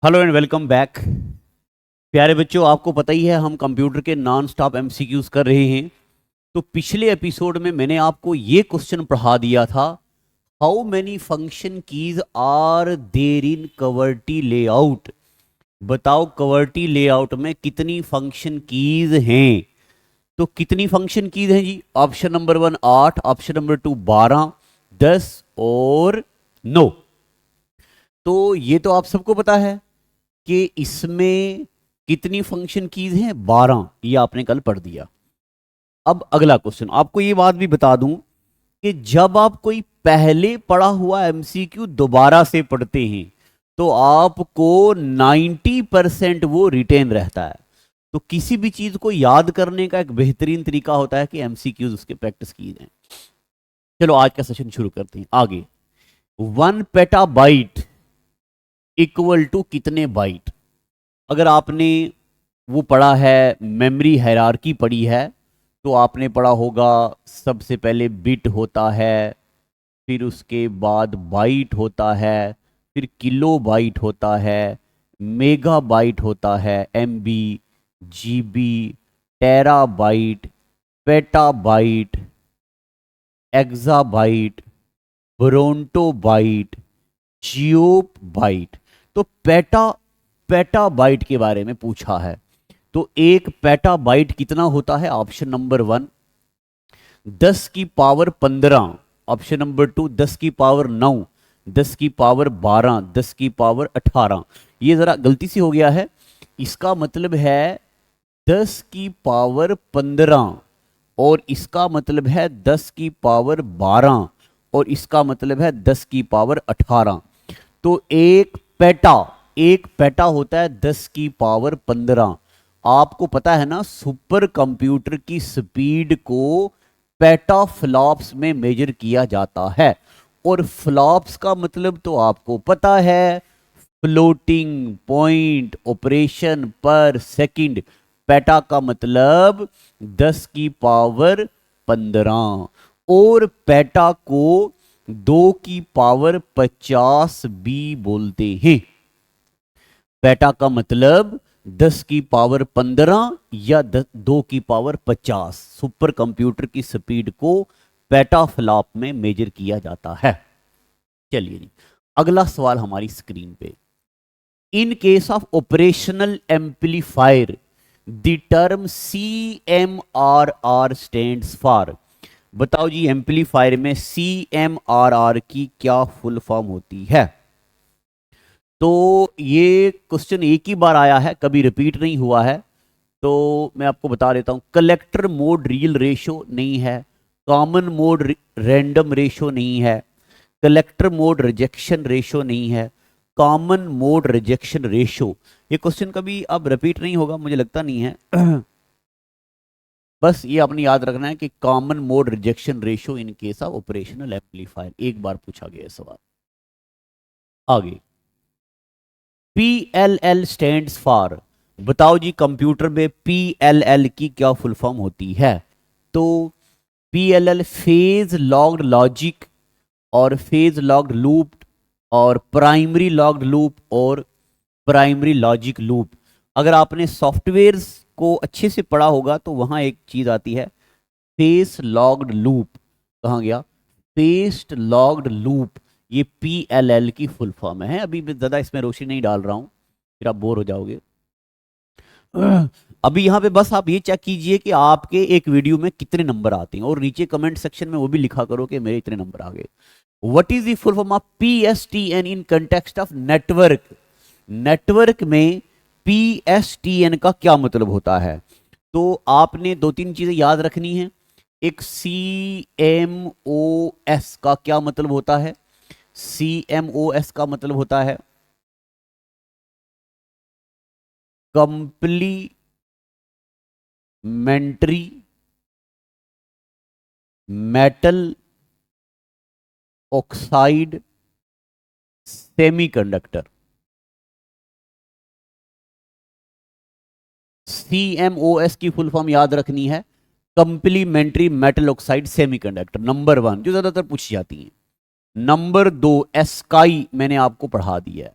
Hello and welcome back. प्यारे बच्चों, आपको पता ही है हम कंप्यूटर के नॉन स्टॉप एमसीक्यूज कर रहे हैं। तो पिछले एपिसोड में मैंने आपको ये क्वेश्चन पढ़ा दिया था, how many function keys are there in QWERTY layout. बताओ कवर्टी लेआउट में कितनी फंक्शन कीज हैं। तो कितनी फंक्शन कीज हैं जी? ऑप्शन नंबर 1 8, ऑप्शन नंबर 2 12, 10 और 9। तो ये तो आप सबको पता है कि इसमें कितनी फंक्शन कीज हैं? 12। ये आपने कल पढ़ दिया। अब अगला क्वेश्चन, आपको ये बात भी बता दूं कि जब आप कोई पहले पढ़ा हुआ एमसीक्यू दोबारा से पढ़ते हैं तो आपको 90% वो रिटेन रहता है। तो किसी भी चीज को याद करने का एक बेहतरीन तरीका होता है कि एमसीक्यूज उसके प्रैक्टिस की जाए। चलो आज का सेशन शुरू करते हैं। आगे 1 पेटाबाइट इक्वल टू कितने बाइट? अगर आपने वो पढ़ा है, मेमोरी हायरार्की पढ़ी है, तो आपने पढ़ा होगा सबसे पहले बिट होता है, फिर उसके बाद बाइट होता है, फिर किलो बाइट होता है, मेगा बाइट होता है, MB, GB, terabyte, petabyte, exabyte, brontobyte, geopbyte. तो पेटाबाइट के बारे में पूछा है। तो एक पेटाबाइट कितना होता है? ऑप्शन नंबर 1 10 की पावर 15, ऑप्शन नंबर 2 10 की पावर 9, 10 की पावर 12, 10 की पावर 18। ये जरा गलती से हो गया है। इसका मतलब है 10 की पावर 15 और इसका मतलब है 10 की पावर 12 और इसका मतलब है 10 की पावर 18। तो एक पेटा होता है 10 की पावर 15। आपको पता है ना, सुपर कंप्यूटर की स्पीड को पेटा फ्लॉप्स में मेजर किया जाता है। और फ्लॉप्स का मतलब तो आपको पता है, फ्लोटिंग पॉइंट ऑपरेशन पर सेकंड। पेटा का मतलब 10 की पावर 15 और पेटा को 2 की पावर 50 भी बोलते हैं। पेटा का मतलब 10 की पावर 15 या 2 की पावर 50। सुपर कंप्यूटर की स्पीड को पेटा फ्लॉप में मेजर किया जाता है। चलिए जी, अगला सवाल हमारी स्क्रीन पे। In case of operational amplifier the term CMRR stands for. बताओ जी, एम्पलीफायर में CMRR की क्या फुल फॉर्म होती है? तो ये क्वेश्चन एक ही बार आया है, कभी रिपीट नहीं हुआ है। तो मैं आपको बता देता हूं, कलेक्टर मोड रियल रेशो नहीं है, कॉमन मोड रैंडम रेशो नहीं है, कलेक्टर मोड रिजेक्शन रेशो नहीं है, कॉमन मोड रिजेक्शन रेशो। ये क्वेश्चन कभी अब रिपीट नहीं होगा, मुझे लगता नहीं है। बस ये आपने याद रखना है कि common mode rejection ratio in case of operational amplifier, एक बार पूछा गया सवाल। आगे PLL स्टैंड्स फॉर। बताओ जी, कंप्यूटर में PLL की क्या फुल फॉर्म होती है? तो PLL फेज लॉग्ड लॉजिक और फेज लॉग्ड लूप और प्राइमरी लॉग्ड लूप और प्राइमरी लॉजिक लूप। अगर आपने सॉफ्टवेयर्स को अच्छे से पढ़ा होगा तो वहां एक चीज आती है, फेस लॉग्ड लूप। कहाँ गया? Faced logged loop. ये PLL की फुल फॉर्म है। अभी मैं ज़्यादा इसमें रोशनी नहीं डाल रहा हूँ, फिर आप बोर हो जाओगे। अभी यहाँ पे बस आप ये चेक कीजिए कि आपके एक वीडियो में कितने नंबर आते हैं और नीचे कमेंट सेक्शन में वो भी लिखा करो कि मेरे इतने नंबर आ गए। What is the full form of PSTN in context of network? Network में PSTN का क्या मतलब होता है? तो आपने 2-3 चीजें याद रखनी है। एक CMOS का क्या मतलब होता है? CMOS का मतलब होता है complementary metal oxide semiconductor. CMOS की फुल फॉर्म याद रखनी है, complementary metal oxide semiconductor, number 1 जो ज्यादातर पूछी जाती है। नंबर 2 एस्काई मैंने आपको पढ़ा दिया है।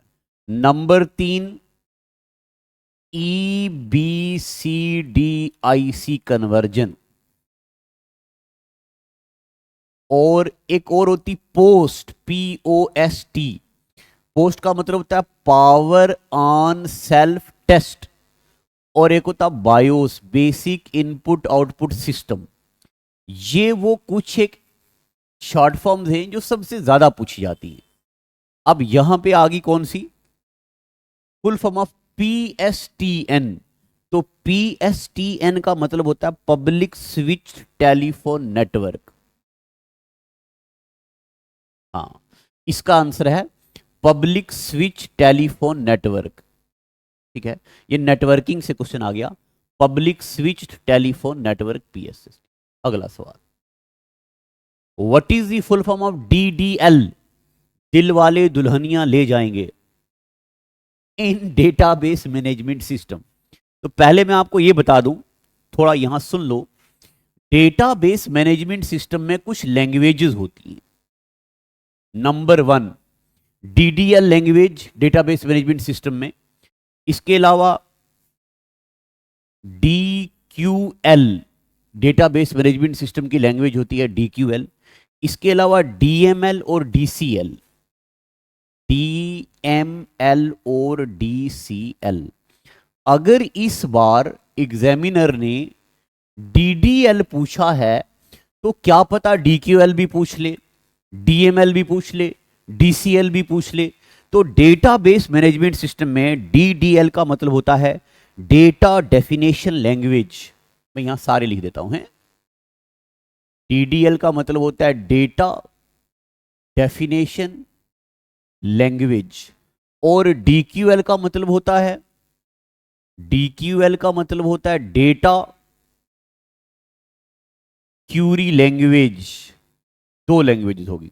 नंबर 3 EBCDIC कन्वर्जन, और एक और होती पोस्ट, POST। पोस्ट का मतलब होता है पावर ऑन सेल्फ टेस्ट, और एक होता BIOS, basic input output system. ये वो कुछ एक शॉर्ट फॉर्म्स हैं जो सबसे ज्यादा पूछी जाती हैं। अब यहां पे आ गई कौन सी? Full form of PSTN। तो PSTN का मतलब होता है पब्लिक स्विच टेलीफोन नेटवर्क। हाँ, इसका आंसर है पब्लिक स्विच टेलीफोन नेटवर्क। ठीक है, ये नेटवर्किंग से क्वेश्चन आ गया, public switch telephone network, PSS। अगला सवाल, what is the full form of DDL, दिल वाले दुल्हनिया ले जाएंगे, इन डेटाबेस मैनेजमेंट सिस्टम। तो पहले मैं आपको यह बता दूं, थोड़ा यहां सुन लो। डेटाबेस मैनेजमेंट सिस्टम में कुछ लैंग्वेजेस होती हैं। Number 1 DDL language database management system में। इसके अलावा DQL डेटाबेस मैनेजमेंट सिस्टम की लैंग्वेज होती है, DQL। इसके अलावा DML और DCL, DML और DCL। अगर इस बार एग्जामिनर ने DDL पूछा है तो क्या पता DQL भी पूछ ले, DML भी पूछ ले, DCL भी पूछ ले। तो डेटाबेस मैनेजमेंट सिस्टम में DDL का मतलब होता है डेटा डेफिनेशन लैंग्वेज। मैं यहां सारे लिख देता हूं, है। DDL का मतलब होता है डेटा डेफिनेशन लैंग्वेज, और DQL का मतलब होता है, DQL का मतलब होता है डेटा क्यूरी लैंग्वेज। दो लैंग्वेजेस होगी।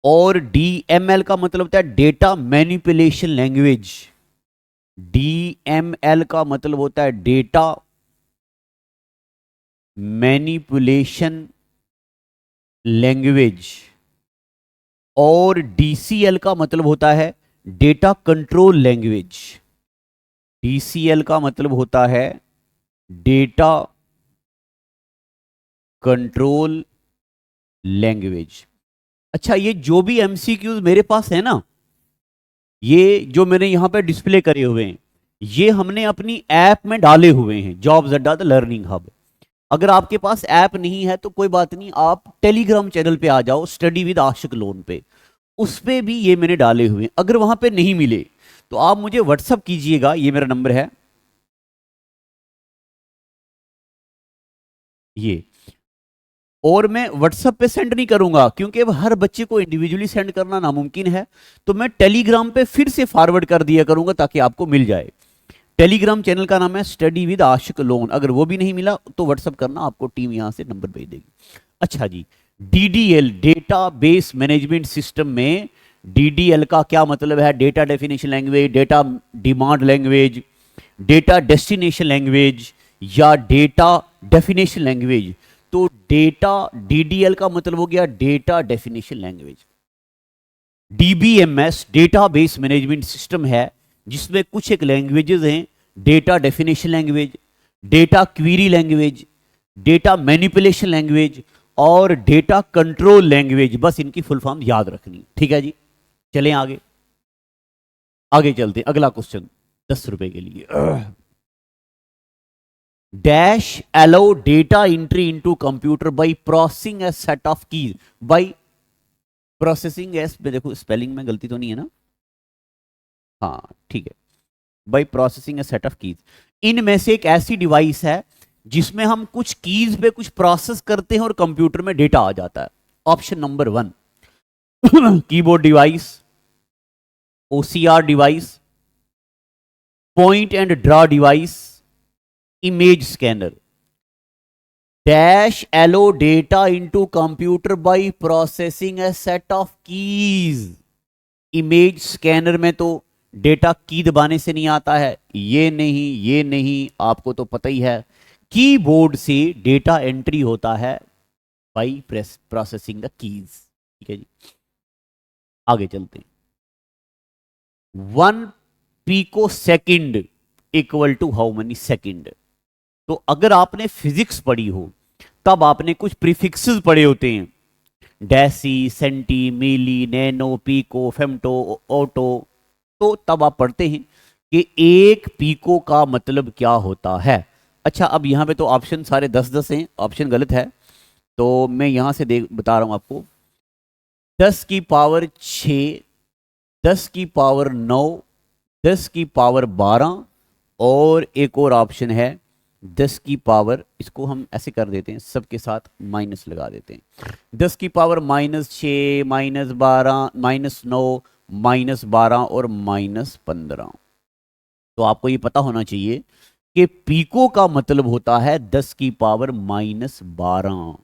और DML का मतलब होता है डेटा मैनिपुलेशन लैंग्वेज। DML का मतलब होता है डेटा मैनिपुलेशन लैंग्वेज। और DCL का मतलब होता है डेटा कंट्रोल लैंग्वेज। DCL का मतलब होता है डेटा कंट्रोल लैंग्वेज। अच्छा, ये जो भी MCQs मेरे पास है ना, ये जो मैंने यहां पे डिस्प्ले करे हुए हैं, ये हमने अपनी ऐप में डाले हुए हैं, जॉब्स अड्डा द लर्निंग हब। अगर आपके पास ऐप नहीं है तो कोई बात नहीं, आप टेलीग्राम चैनल पे आ जाओ, स्टडी विद आशिक लोन पे, उस पे भी ये मैंने डाले हुए हैं। अगर वहां पे नहीं मिले तो आप मुझे व्हाट्सअप कीजिएगा, ये मेरा नंबर है ये। और मैं व्हाट्सएप पे सेंड नहीं करूंगा क्योंकि अब हर बच्चे को इंडिविजुअली सेंड करना नामुमकिन है, तो मैं टेलीग्राम पे फिर से फॉरवर्ड कर दिया करूंगा ताकि आपको मिल जाए। टेलीग्राम चैनल का नाम है स्टडी विद आशिक लोन। अगर वो भी नहीं मिला तो व्हाट्सएप करना, आपको टीम यहां से नंबर भेज देगी। अच्छा जी, DDL data base management system में DDL का क्या मतलब है? Data definition language, data demand language, data destination language, या डेटा डेफिनेशन लैंग्वेज। तो डेटा DDL का मतलब हो गया data definition language. DBMS data base management system है जिसमें कुछ एक लैंग्वेजेस हैं, data definition language, data query language, data manipulation language, और डेटा कंट्रोल लैंग्वेज। बस इनकी फुल फॉर्म याद रखनी, ठीक है जी। चलें आगे, आगे चलते हैं। अगला क्वेश्चन 10 रुपए के लिए। Dash allow data entry into computer by processing a set of keys, by processing S पे देखो स्पेलिंग में गलती तो नहीं है ना? हाँ ठीक है, by processing a set of keys. इनमें से एक ऐसी डिवाइस है जिसमें हम कुछ कीज पे कुछ प्रोसेस करते हैं और कंप्यूटर में डेटा आ जाता है। Option number 1 keyboard device, OCR device, point and draw device, image scanner. Dash allow data into computer by processing a set of keys. Image scanner में तो डेटा की दबाने से नहीं आता है, ये नहीं, ये नहीं, आपको तो पता ही है। कीबोर्ड से डेटा एंट्री होता है बाय प्रोसेसिंग द कीज। ठीक है जी, आगे चलते हैं। 1 pico second equal to how many second. तो अगर आपने फिजिक्स पढ़ी हो तब आपने कुछ प्रीफिक्सेस पढ़े होते हैं, डेसी, सेंटी, मिली, नैनो, पिको, फेम्टो, ऑटो। तो तब आप पढ़ते हैं कि एक पिको का मतलब क्या होता है। अच्छा, अब यहां पे तो ऑप्शन सारे 10-10 हैं, ऑप्शन गलत है, तो मैं यहां से बता रहा हूं आपको। 10 की पावर 6, 10 की पावर 9, 10 की पावर 12 और एक और ऑप्शन है 10 की पावर, इसको हम ऐसे कर देते हैं, सबके साथ माइनस लगा देते हैं। 10 की पावर -6, -12, -9, -12 और -15। तो आपको ये पता होना चाहिए कि पीको का मतलब होता है 10 की पावर -12।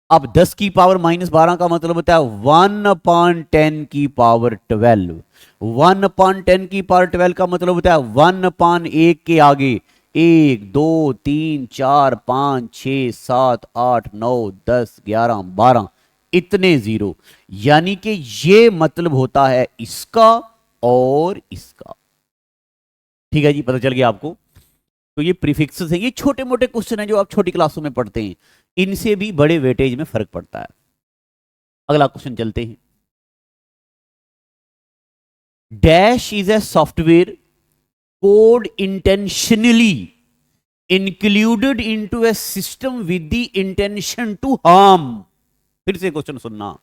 अब 10 की पावर -12 का मतलब होता है 1/10 की पावर 12। 1/10 की पावर 12 का मतलब होता है 1/1 के आगे 1, 2, 3, 4, 5, 6, 7, 8, 9, 10, 11, 12 इतने जीरो। यानी कि ये मतलब होता है इसका और इसका। ठीक है जी, पता चल गया आपको। तो ये प्रीफिक्सेस हैं, ये छोटे मोटे क्वेश्चन हैं जो आप छोटी क्लासों में पढ़ते हैं, इनसे भी बड़े वेटेज में फर्क पड़ता है। अगला क्वेश्चन चलते हैं। Dash is a software code intentionally included into a system with the intention to harm. फिर से क्वेश्चन सुनना,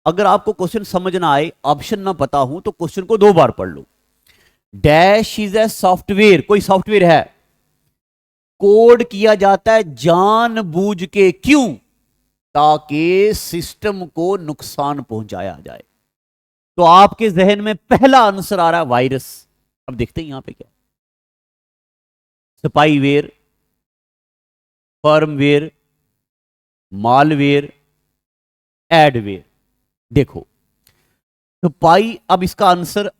अगर आपको क्वेश्चन समझ ना आए, ऑप्शन ना पता हो, तो क्वेश्चन को 2 बार पढ़ लो। डैश इज ए सॉफ्टवेयर, कोई सॉफ्टवेयर है, कोड किया जाता है जानबूझ के, क्यों? ताकि सिस्टम को नुकसान पहुंचाया जाए। तो आपके जहन में पहला आंसर आ रहा है वायरस। अब देखते हैं यहां पे क्या, स्पाईवेयर, फर्मवेयर, मालवेयर, एडवेयर। देखो स्पाई, अब इसका आंसर,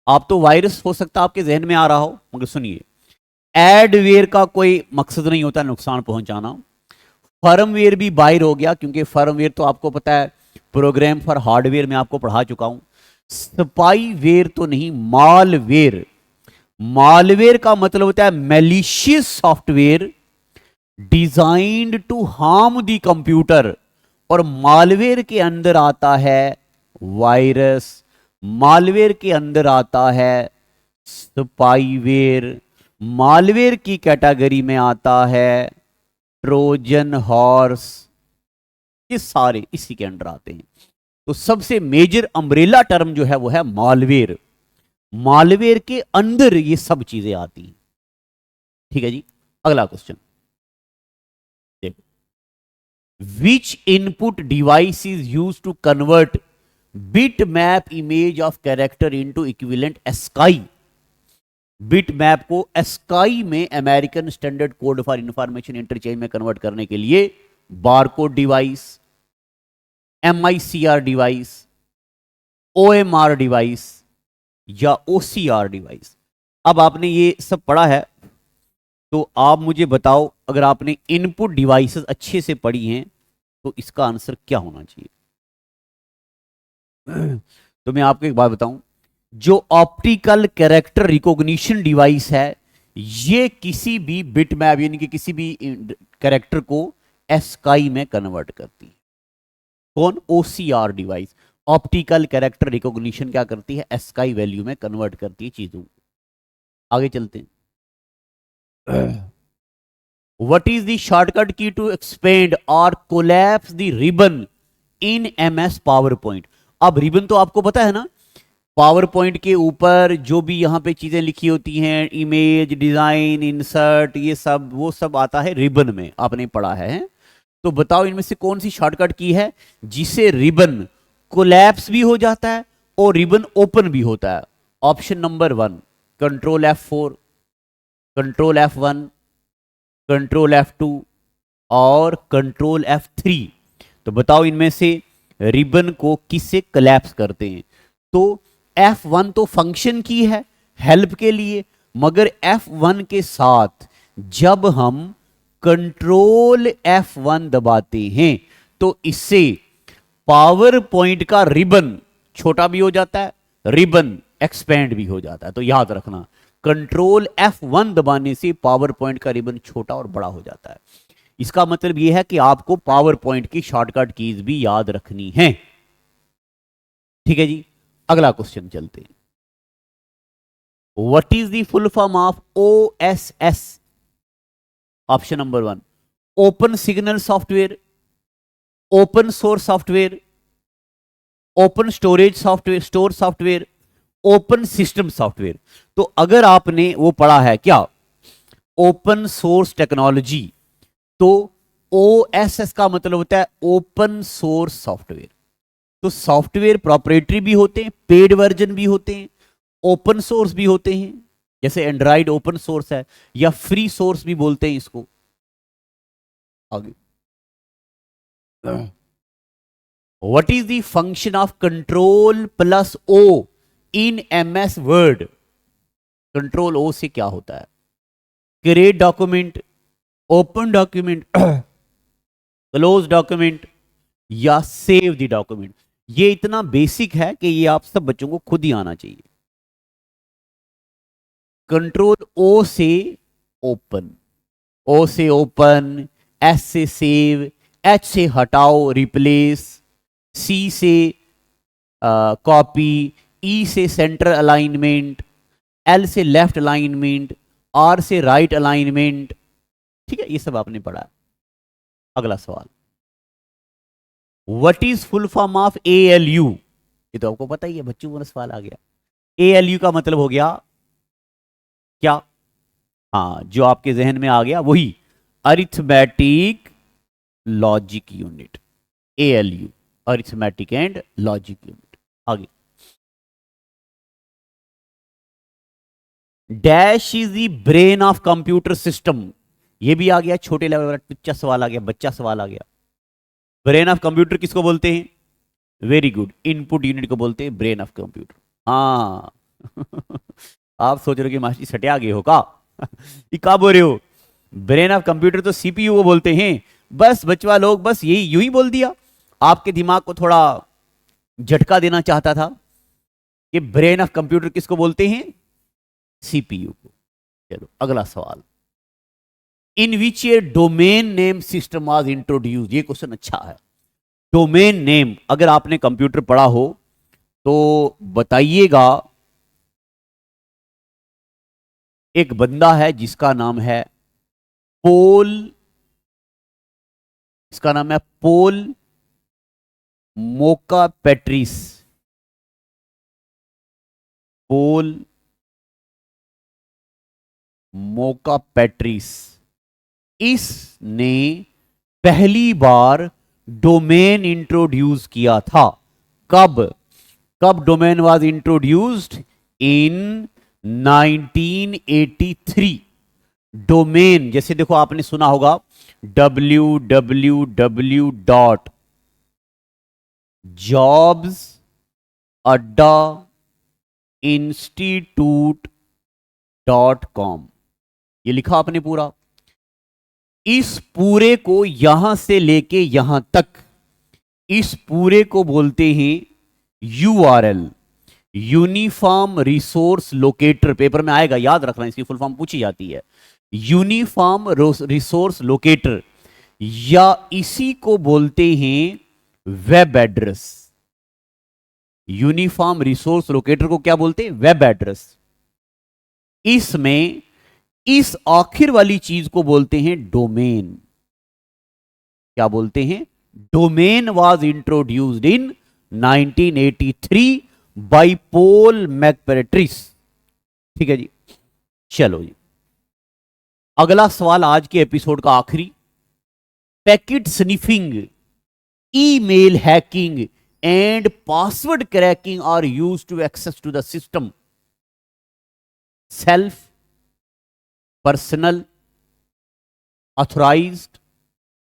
आप तो वायरस हो सकता है आपके जहन में आ रहा हो, मगर सुनिए, एडवेयर का कोई मकसद नहीं होता नुकसान पहुंचाना। फर्मवेयर भी बाहर हो गया, क्योंकि फर्मवेयर तो आपको पता है प्रोग्राम फॉर हार्डवेयर में आपको पढ़ा चुका हूं। स्पाईवेयर तो नहीं, मालवेयर। मालवेयर का मतलब होता है malicious software designed to harm the computer, और मालवेयर के अंदर आता है वायरस, मालवेयर के अंदर आता है स्पाईवेयर, मालवेयर की कैटेगरी में आता है ट्रोजन हॉर्स। ये सारे इसी के अंडर आते हैं। तो सबसे मेजर अम्ब्रेला टर्म जो है वो है मालवेयर। मालवेयर के अंदर ये सब चीजें आती हैं। ठीक है जी, अगला क्वेश्चन देखो। Which input device is use to convert bitmap image of character into equivalent ASCII. Bitmap को एस्काई में, American standard code for information interchange में कन्वर्ट करने के लिए barcode device, MICR device, OMR device या OCR device. अब आपने ये सब पढ़ा है, तो आप मुझे बताओ, अगर आपने इनपुट डिवाइसेस अच्छे से पढ़ी हैं तो इसका आंसर क्या होना चाहिए। तो मैं आपको एक बात बताऊं, जो ऑप्टिकल कैरेक्टर रिकॉग्निशन डिवाइस है, ये किसी भी बिट मैप यानी कि किसी भी कैरेक्टर को एस्काई में कन्वर्ट करती है। कौन? OCR device, optical character recognition क्या करती है? एस्काई वैल्यू में कन्वर्ट करती है चीजों। आगे चलते हैं। What is the shortcut key to expand or collapse the ribbon in MS PowerPoint? अब रिबन तो आपको पता है ना, पावर पॉइंट के ऊपर जो भी यहां पे चीजें लिखी होती हैं, इमेज, डिजाइन, इंसर्ट, ये सब, वो सब आता है रिबन में, आपने पढ़ा है। तो बताओ इनमें से कौन सी शॉर्टकट की है जिसे रिबन कोलैप्स भी हो जाता है और रिबन ओपन भी होता है? Option number 1 control F4, control F1, control F2 और कंट्रोल F3। तो बताओ इनमें से रिबन को किससे कोलैप्स करते हैं? तो F1 तो फंक्शन की है हेल्प के लिए, मगर F1 के साथ जब हम कंट्रोल F1 दबाते हैं तो इससे पावर पॉइंट का रिबन छोटा भी हो जाता है, रिबन एक्सपेंड भी हो जाता है। तो याद रखना, कंट्रोल F1 दबाने से पावर पॉइंट का रिबन छोटा और बड़ा हो जाता है। इसका मतलब यह है कि आपको पावर पॉइंट की शॉर्टकट कीज भी याद रखनी है। ठीक है जी, अगला क्वेश्चन चलते हैं। What is the full form of OSS? Option number 1 open signal software, open source software, open storage software, store software, open system software. तो अगर आपने वो पढ़ा है क्या, ओपन सोर्स टेक्नोलॉजी, तो OSS का मतलब होता है ओपन सोर्स सॉफ्टवेयर। तो सॉफ्टवेयर प्रॉपरेटरी भी होते हैं, पेड वर्जन भी होते हैं, ओपन सोर्स भी होते हैं, जैसे एंड्रॉइड ओपन सोर्स है, या फ्री सोर्स भी बोलते हैं इसको। आगे, what is the function of control plus O in MS word? Control O से क्या होता है? Create document, open document, close document, या सेव द डॉक्यूमेंट। ये इतना बेसिक है कि ये आप सब बच्चों को खुद ही आना चाहिए। कंट्रोल O से ओपन, O से ओपन, S से सेव, H से हटाओ रिप्लेस, C से कॉपी, E से सेंटर अलाइनमेंट, L से लेफ्ट अलाइनमेंट, R से राइट अलाइनमेंट। ठीक है, ये सब आपने पढ़ा। अगला सवाल, what is full form of ALU? ये तो आपको पता ही है, बच्चों को सवाल आ गया। ALU का मतलब हो गया क्या? हाँ, जो आपके जहन में आ गया वही, arithmetic logic unit. ALU, arithmetic and logic unit. आगे, dash is the brain of computer system. ये भी आ गया, छोटे लेवल वाला बच्चा सवाल आ गया, बच्चा सवाल आ गया। ब्रेन ऑफ कंप्यूटर किसको बोलते हैं? वेरी गुड, इनपुट यूनिट को बोलते हैं ब्रेन ऑफ कंप्यूटर। हाँ आप सोच रहे हो कि मास्टर सटे गए हो का ये क्या बोल रहे हो? ब्रेन ऑफ कंप्यूटर तो CPU को बोलते हैं। बस बचवा लोग, बस यही यूं ही बोल दिया, आपके दिमाग को थोड़ा झटका देना चाहता था कि ब्रेन ऑफ कंप्यूटर किसको बोलते हैं? CPU को। चलो अगला सवाल, in which year domain name system was introduce? ये क्वेश्चन अच्छा है। डोमेन नेम, अगर आपने कंप्यूटर पढ़ा हो तो बताइएगा। एक बंदा है जिसका नाम है पोल, इसका नाम है पोल मोका पेट्रिस। पोल मोका पेट्रिस, इसने पहली बार डोमेन इंट्रोड्यूस किया था। कब? कब domain was introduced? In 1983। Domain, जैसे देखो आपने सुना होगा www.jobsaddainstitute.com, ये लिखा आपने पूरा। इस पूरे को यहां से लेके यहां तक, इस पूरे को बोलते हैं URL, uniform resource locator. Paper में आएगा, याद रखना, इसकी फुल फॉर्म पूछी जाती है, यूनिफॉर्म रिसोर्स लोकेटर, या इसी को बोलते हैं web address. Uniform resource locator को क्या बोलते हैं? Web address. इसमें इस आखिर वाली चीज को बोलते हैं डोमेन। क्या बोलते हैं? Domain was introduced in 1983 by Paul Mockapetris. ठीक है जी, चलो जी, अगला सवाल आज के एपिसोड का आखिरी, packet sniffing, email hacking and password cracking are used to access to the system. Self, personal, authorised,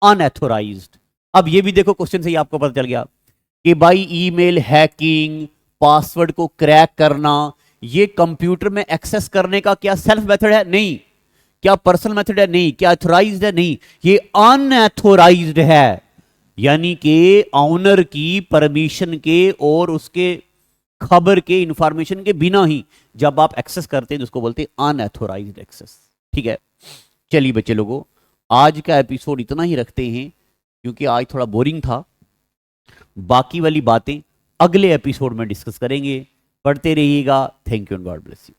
unauthorised. अब ये भी देखो क्वेश्चन से ही आपको पता चल गया कि भाई ईमेल हैकिंग, पासवर्ड को क्रैक करना, ये कंप्यूटर में एक्सेस करने का क्या सेल्फ मेथड है? नहीं। क्या पर्सनल मेथड है? नहीं। क्या ऑथोराइज्ड है? नहीं। ये अनऑथोराइज्ड है, यानी कि ऑनर की परमिशन के और उसके खबर के, इंफॉर्मेशन के बिना ही जब आप एक्सेस करते हैं तो उसको बोलते हैं अनऑथोराइज्ड एक्सेस। ठीक है, चलिए बच्चे लोगों, आज का एपिसोड इतना ही रखते हैं क्योंकि आज थोड़ा बोरिंग था। बाकी वाली बातें अगले एपिसोड में डिस्कस करेंगे। पढ़ते रहिएगा। Thank you and God bless you.